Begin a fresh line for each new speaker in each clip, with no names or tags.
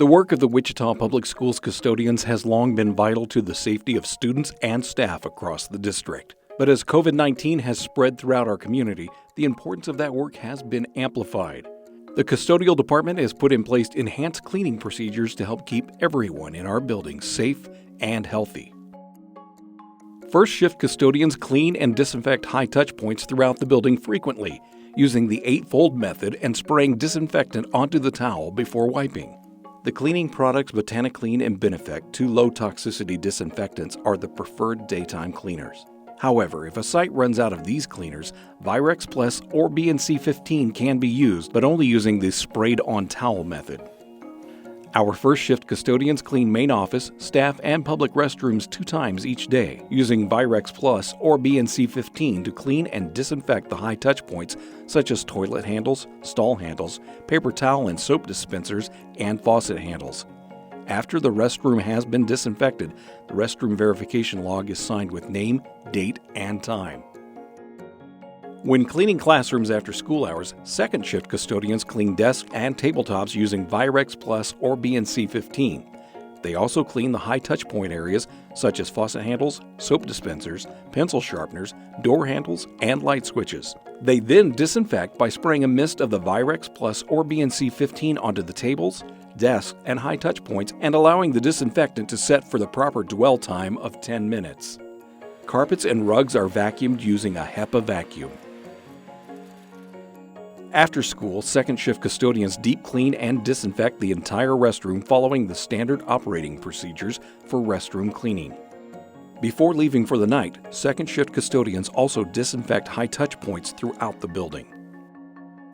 The work of the Wichita Public Schools custodians has long been vital to the safety of students and staff across the district. But as COVID-19 has spread throughout our community, the importance of that work has been amplified. The custodial department has put in place enhanced cleaning procedures to help keep everyone in our buildings safe and healthy. First shift custodians clean and disinfect high touch points throughout the building frequently, using the 8-fold method and spraying disinfectant onto the towel before wiping. The cleaning products BotaniClean and Benefect, two low-toxicity disinfectants, are the preferred daytime cleaners. However, if a site runs out of these cleaners, Virex Plus or BNC 15 can be used, but only using the sprayed-on towel method. Our first shift custodians clean main office, staff, and public restrooms 2 times each day, using Virex Plus or BNC 15 to clean and disinfect the high touch points such as toilet handles, stall handles, paper towel and soap dispensers, and faucet handles. After the restroom has been disinfected, the restroom verification log is signed with name, date, and time. When cleaning classrooms after school hours, second shift custodians clean desks and tabletops using Virex Plus or BNC 15. They also clean the high touch point areas such as faucet handles, soap dispensers, pencil sharpeners, door handles, and light switches. They then disinfect by spraying a mist of the Virex Plus or BNC 15 onto the tables, desks, and high touch points and allowing the disinfectant to set for the proper dwell time of 10 minutes. Carpets and rugs are vacuumed using a HEPA vacuum. After school, second shift custodians deep clean and disinfect the entire restroom following the standard operating procedures for restroom cleaning. Before leaving for the night, second shift custodians also disinfect high touch points throughout the building.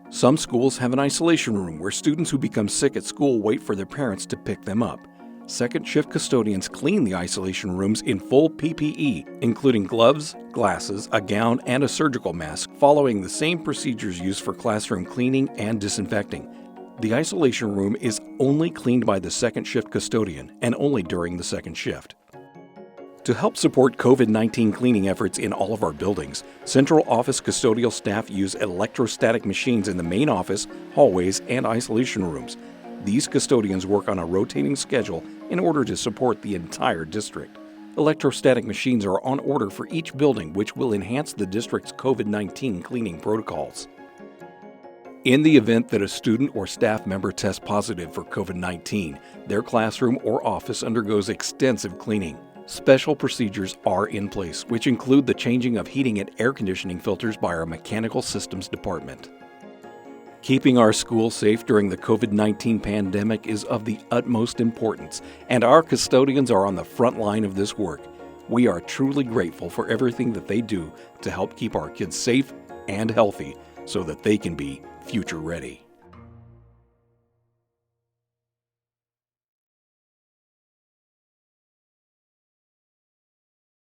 Some schools have an isolation room where students who become sick at school wait for their parents to pick them up. Second shift custodians clean the isolation rooms in full PPE, including gloves, glasses, a gown, and a surgical mask, following the same procedures used for classroom cleaning and disinfecting. The isolation room is only cleaned by the second shift custodian and only during the second shift. To help support COVID-19 cleaning efforts in all of our buildings, central office custodial staff use electrostatic machines in the main office, hallways, and isolation rooms. These custodians work on a rotating schedule in order to support the entire district. Electrostatic machines are on order for each building, which will enhance the district's COVID-19 cleaning protocols. In the event that a student or staff member tests positive for COVID-19, their classroom or office undergoes extensive cleaning. Special procedures are in place, which include the changing of heating and air conditioning filters by our mechanical systems department. Keeping our schools safe during the COVID-19 pandemic is of the utmost importance, and our custodians are on the front line of this work. We are truly grateful for everything that they do to help keep our kids safe and healthy so that they can be future ready.